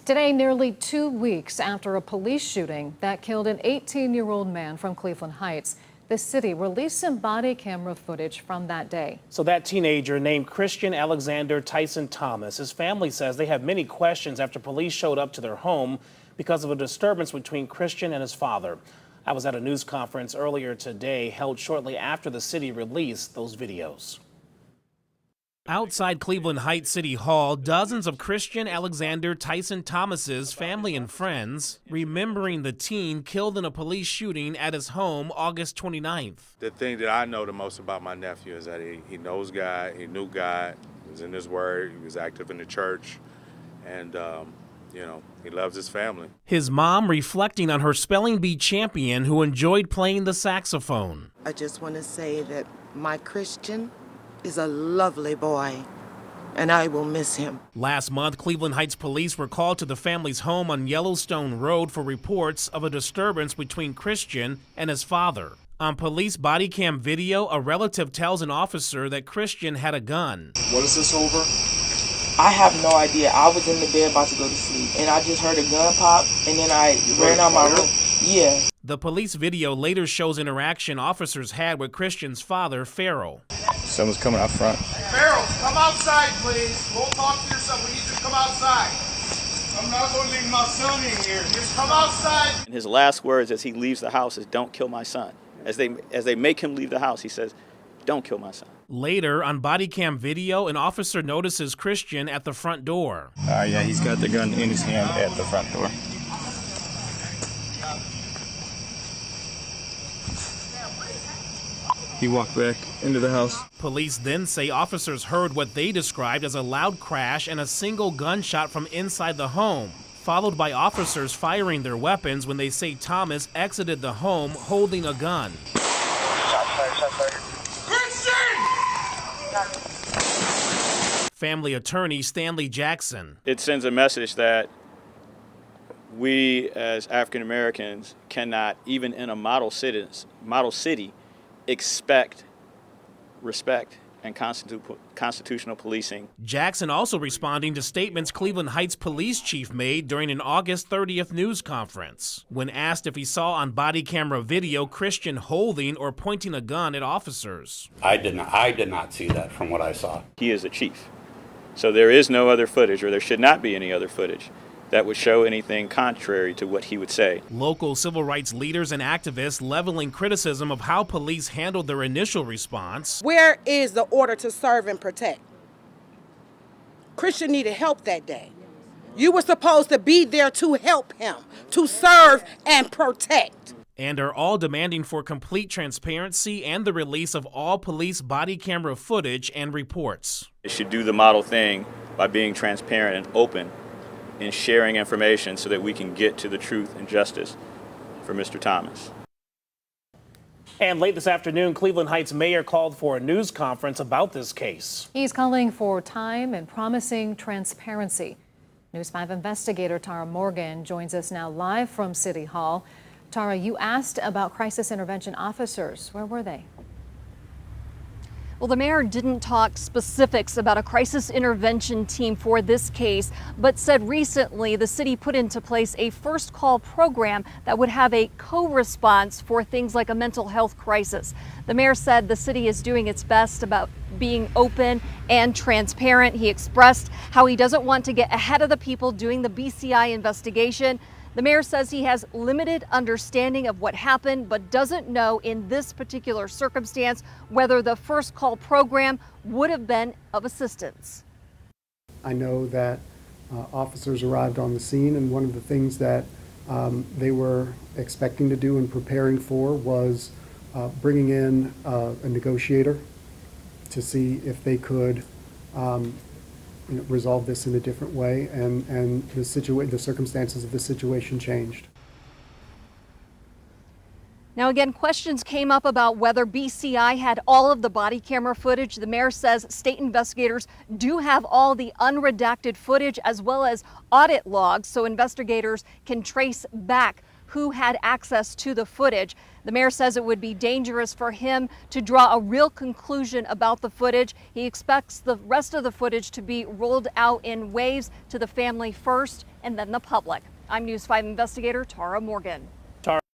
Today, nearly 2 weeks after a police shooting that killed an 18-year-old man from Cleveland Heights, the city released some body camera footage from that day. So that teenager named Christian Alexander Tyson Thomas, his family says they have many questions after police showed up to their home because of a disturbance between Christian and his father. I was at a news conference earlier today held shortly after the city released those videos. Outside Cleveland Heights City Hall, dozens of Christian Alexander Tyson Thomas's family and friends remembering the teen killed in a police shooting at his home August 29th. The thing that I know the most about my nephew is that he knows God, he knew God, he was in his word, he was active in the church, and he loves his family. His mom reflecting on her spelling bee champion who enjoyed playing the saxophone. I just want to say that my Christian is a lovely boy, and I will miss him. Last month, Cleveland Heights police were called to the family's home on Yellowstone Road for reports of a disturbance between Christian and his father. On police body cam video, a relative tells an officer that Christian had a gun. What is this over? I have no idea. I was in the bed about to go to sleep, and I just heard a gun pop, and then I ran out my room. Yeah. The police video later shows interaction officers had with Christian's father, Farrell. Someone's coming out front. Farrell, come outside, please. We'll talk to yourself. We need you to come outside. I'm not going to leave my son in here. Just come outside. And his last words as he leaves the house is, "Don't kill my son." As they make him leave the house, he says, "Don't kill my son." Later, on body cam video, an officer notices Christian at the front door. Yeah, he's got the gun in his hand at the front door. He walked back into the house. Police then say officers heard what they described as a loud crash and a single gunshot from inside the home, followed by officers firing their weapons when they say Thomas exited the home holding a gun. Family attorney Stanley Jackson. It sends a message that we as African Americans cannot, even in a model city, expect respect and constitutional policing. Jackson also responding to statements Cleveland Heights police chief made during an August 30th news conference. When asked if he saw on body camera video Christian holding or pointing a gun at officers. I did not see that from what I saw. He is a chief. So there is no other footage, or there should not be any other footage, that would show anything contrary to what he would say. Local civil rights leaders and activists leveling criticism of how police handled their initial response. Where is the order to serve and protect? Christian needed help that day. You were supposed to be there to help him, to serve and protect. And are all demanding for complete transparency and the release of all police body camera footage and reports. It should do the model thing by being transparent and open in sharing information so that we can get to the truth and justice for Mr. Thomas. And late this afternoon, Cleveland Heights mayor called for a news conference about this case. He's calling for time and promising transparency. News 5 investigator Tara Morgan joins us now live from City Hall. Tara, you asked about crisis intervention officers. Where were they? Well, the mayor didn't talk specifics about a crisis intervention team for this case, but said recently the city put into place a first call program that would have a co-response for things like a mental health crisis. The mayor said the city is doing its best about being open and transparent. He expressed how he doesn't want to get ahead of the people doing the BCI investigation. The mayor says he has limited understanding of what happened, but doesn't know in this particular circumstance whether the first call program would have been of assistance. I know that officers arrived on the scene, and one of the things that they were expecting to do and preparing for was bringing in a negotiator to see if they could resolve this in a different way, and the circumstances of the situation changed. Now again, questions came up about whether BCI had all of the body camera footage. The mayor says state investigators do have all the unredacted footage as well as audit logs, so investigators can trace back who had access to the footage. The mayor says it would be dangerous for him to draw a real conclusion about the footage. He expects the rest of the footage to be rolled out in waves to the family first and then the public. I'm News 5 investigator Tara Morgan.